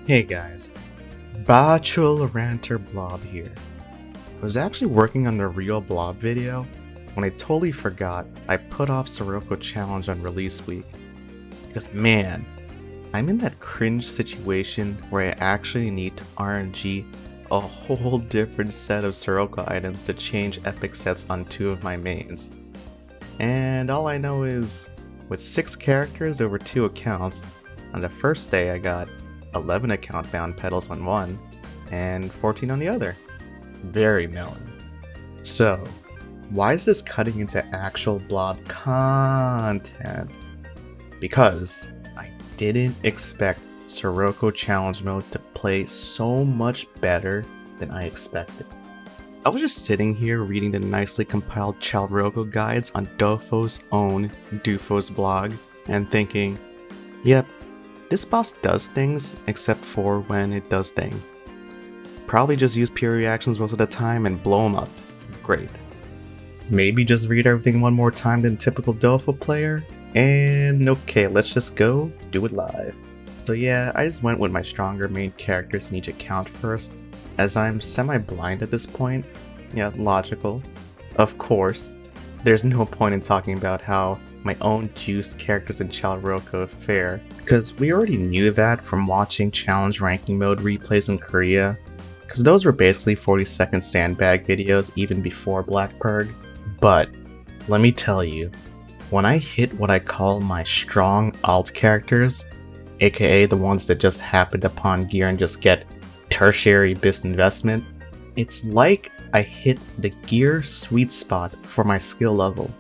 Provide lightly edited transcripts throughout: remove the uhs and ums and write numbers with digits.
Hey guys, Bachelor Ranter Blob here. I was actually working on the real Blob video when I totally forgot I put off Sirocco challenge on release week. Because man, I'm in that cringe situation where I actually need to RNG a whole different set of Sirocco items to change epic sets on two of my mains. And all I know is, with 6 characters over 2 accounts, on the first day I got 11 account bound pedals on one, and 14 on the other. Very Melon. So, why is this cutting into actual Blob content? Because I didn't expect Sirocco challenge mode to play so much better than I expected. I was just sitting here reading the nicely compiled Chalrocco guides on Dofo's own Dofo's blog and thinking, yep, this boss does things except for when it does thing. Probably just use pure reactions most of the time and blow them up. Great. Maybe just read everything one more time than typical Dofo player? And okay, let's just go do it live. So yeah, I just went with my stronger main characters in each account first, as I'm semi-blind at this point. Yeah, logical. Of course, there's no point in talking about how my own juiced characters in Chalrocco fare, because we already knew that from watching challenge ranking mode replays in Korea, because those were basically 40-second Sandbag videos even before Black Purg. But let me tell you, when I hit what I call my strong alt characters, aka the ones that just happened upon gear and just get tertiary BIST investment, it's like I hit the gear sweet spot for my skill level.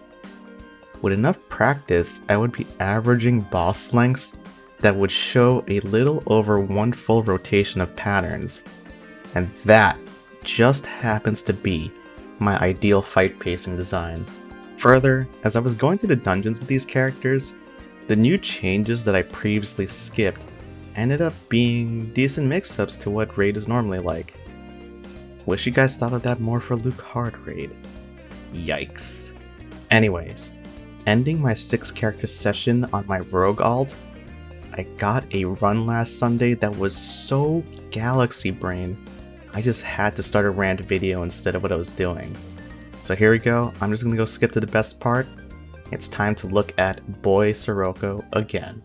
With enough practice, I would be averaging boss lengths that would show a little over 1 full rotation of patterns. And that just happens to be my ideal fight pacing design. Further, as I was going through the dungeons with these characters, the new changes that I previously skipped ended up being decent mix-ups to what raid is normally like. Wish you guys thought of that more for Luke Hard raid. Yikes. Anyways, ending my 6 character session on my rogue alt, I got a run last Sunday that was so galaxy brain, I just had to start a rant video instead of what I was doing. So here we go, I'm just gonna go skip to the best part. It's time to look at Boy Sirocco again.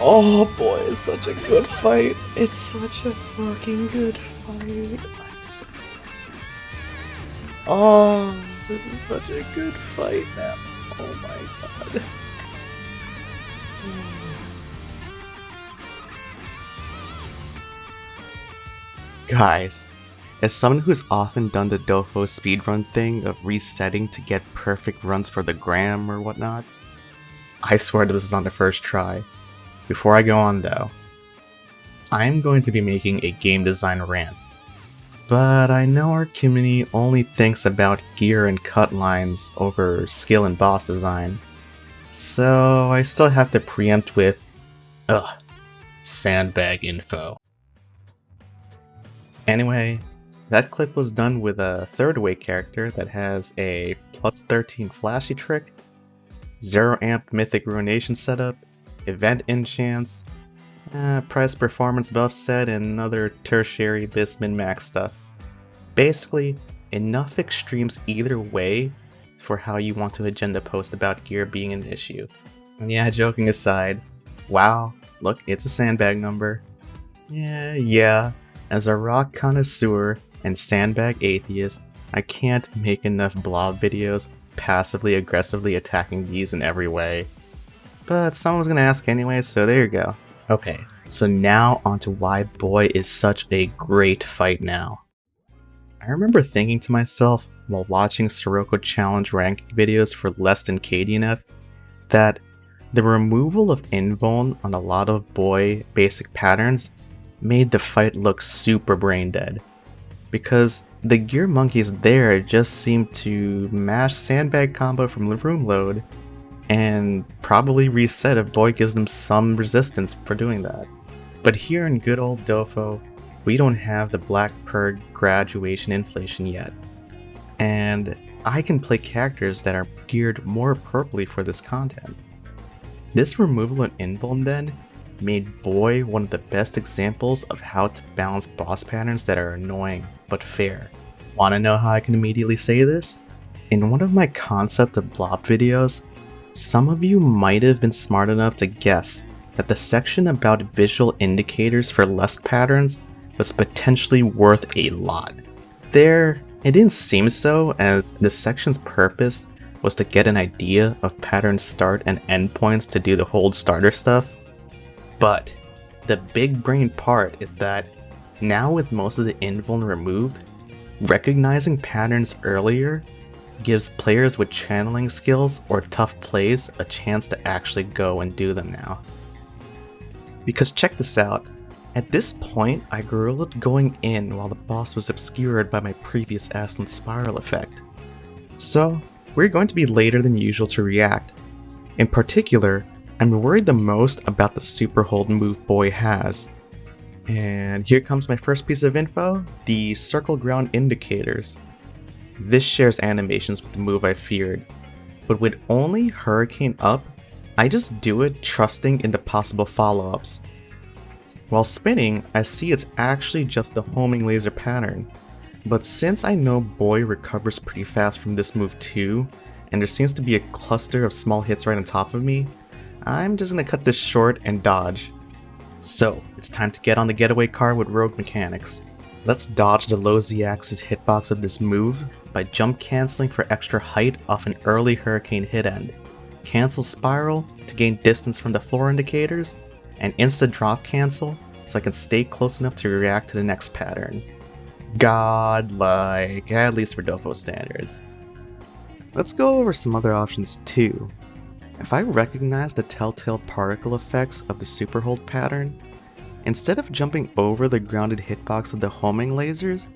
Oh boy, it's such a good fight. It's such a fucking good fight. Oh, this is such a good fight now. Oh my god. Guys, as someone who's often done the Dofo speedrun thing of resetting to get perfect runs for the gram or whatnot, I swear this is on the first try. Before I go on though, I'm going to be making a game design rant. But I know our community only thinks about gear and cut lines over skill and boss design, so I still have to preempt with, Sandbag info. Anyway, that clip was done with a third way character that has a plus 13 flashy trick, 0 amp mythic ruination setup, event enchants, price performance buff set, and other tertiary bis min max stuff. Basically, enough extremes either way for how you want to agenda post about gear being an issue. And yeah, joking aside, wow, look, it's a sandbag number. Yeah. As a rock connoisseur and sandbag atheist, I can't make enough blob videos passively aggressively attacking these in every way. But someone's gonna ask anyway, so there you go. Okay, so now onto why Boy is such a great fight now. I remember thinking to myself while watching Sirocco challenge ranking videos for Leste and KDnF that the removal of Invuln on a lot of Boy basic patterns made the fight look super brain dead, because the gear monkeys there just seemed to mash sandbag combo from the room load and probably reset if Boy gives them some resistance for doing that. But here in good old Dofo, we don't have the Black Purge graduation inflation yet, and I can play characters that are geared more appropriately for this content. This removal of Invuln then made Boy one of the best examples of how to balance boss patterns that are annoying but fair. Wanna know how I can immediately say this? In one of my concept of Blob videos, some of you might have been smart enough to guess that the section about visual indicators for Leste patterns was potentially worth a lot. There, it didn't seem so, as the section's purpose was to get an idea of pattern start and end points to do the hold starter stuff. But the big brain part is that now with most of the invuln removed, recognizing patterns earlier gives players with channeling skills or tough plays a chance to actually go and do them now. Because check this out, at this point I guerrillaed going in while the boss was obscured by my previous Aslan spiral effect. So we're going to be later than usual to react. In particular, I'm worried the most about the super hold move Boy has. And here comes my first piece of info, the circle ground indicators. This shares animations with the move I feared, but with only Hurricane up, I just do it trusting in the possible follow-ups. While spinning, I see it's actually just the homing laser pattern, but since I know Boy recovers pretty fast from this move too, and there seems to be a cluster of small hits right on top of me, I'm just gonna cut this short and dodge. So, it's time to get on the getaway car with rogue mechanics. Let's dodge the low Z-axis hitbox of this move by jump canceling for extra height off an early Hurricane hit end, cancel spiral to gain distance from the floor indicators, and insta drop cancel so I can stay close enough to react to the next pattern. Godlike, at least for Dofo standards. Let's go over some other options too. If I recognize the telltale particle effects of the super hold pattern, instead of jumping over the grounded hitbox of the homing lasers,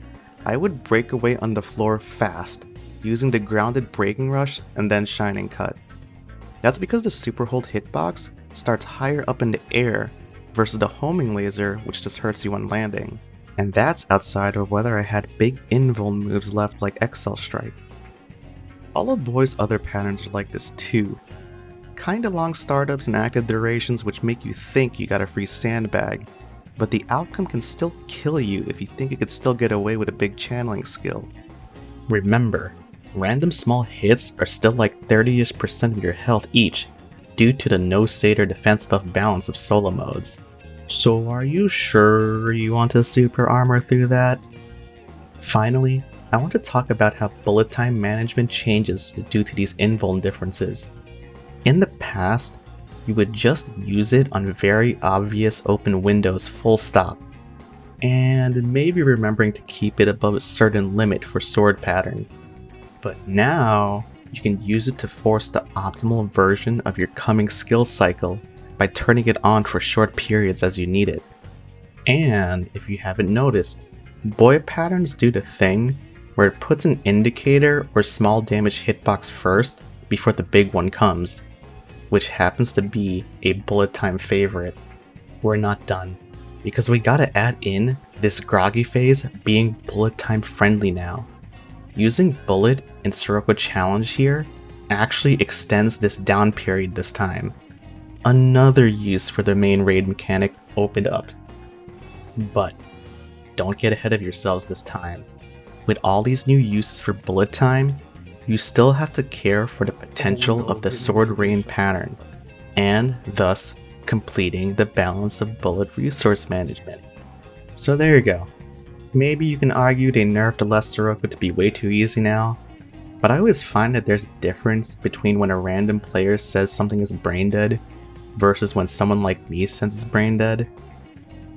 I would break away on the floor fast, using the grounded breaking rush and then shining cut. That's because the super hold hitbox starts higher up in the air versus the homing laser, which just hurts you when landing. And that's outside of whether I had big invuln moves left like XL Strike. All of Boy's other patterns are like this too. Kinda long startups and active durations which make you think you got a free sandbag, but the outcome can still kill you if you think you could still get away with a big channeling skill. Remember, random small hits are still like 30ish% of your health each, due to the no satyr defense buff balance of solo modes. So are you sure you want to super armor through that? Finally, I want to talk about how bullet time management changes due to these Invuln differences. In the past, you would just use it on very obvious open windows full stop, and maybe remembering to keep it above a certain limit for sword pattern. But now, you can use it to force the optimal version of your coming skill cycle by turning it on for short periods as you need it. And if you haven't noticed, boy patterns do the thing where it puts an indicator or small damage hitbox first before the big one comes, which happens to be a bullet time favorite. We're not done, because we gotta add in this groggy phase being bullet time friendly now. Using bullet in Sirocco challenge here actually extends this down period this time. Another use for the main raid mechanic opened up. But don't get ahead of yourselves this time. With all these new uses for bullet time, you still have to care for the potential of the sword rain pattern, and thus completing the balance of bullet resource management. So there you go. Maybe you can argue they nerfed Leste Sirocco to be way too easy now, but I always find that there's a difference between when a random player says something is brain dead versus when someone like me says it's brain dead.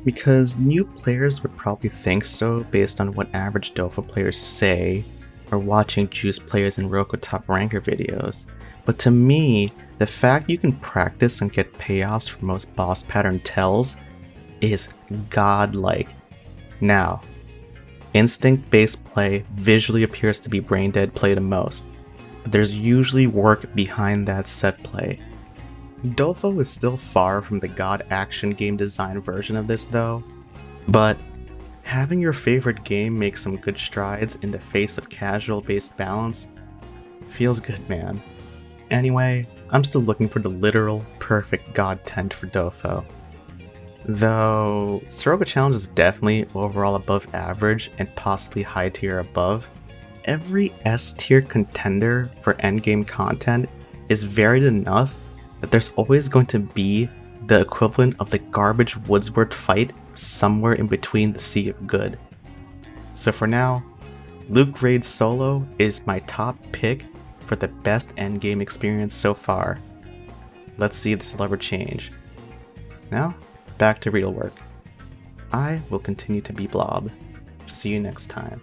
Because new players would probably think so based on what average Dofo players say, or watching juice players in Roku top ranker videos. But to me, the fact you can practice and get payoffs for most boss pattern tells is godlike. Now, instinct-based play visually appears to be brain dead play the most, but there's usually work behind that set play. Dofo is still far from the god action game design version of this though, but having your favorite game make some good strides in the face of casual based balance feels good, man. Anyway, I'm still looking for the literal perfect god tent for Dofo. Though Sirocco challenge is definitely overall above average and possibly high tier above, every S tier contender for endgame content is varied enough that there's always going to be the equivalent of the garbage Woodsworth fight somewhere in between the sea of good. So for now, Luke Raid Solo is my top pick for the best endgame experience so far. Let's see if this will ever change. Now, back to real work. I will continue to be Blob. See you next time.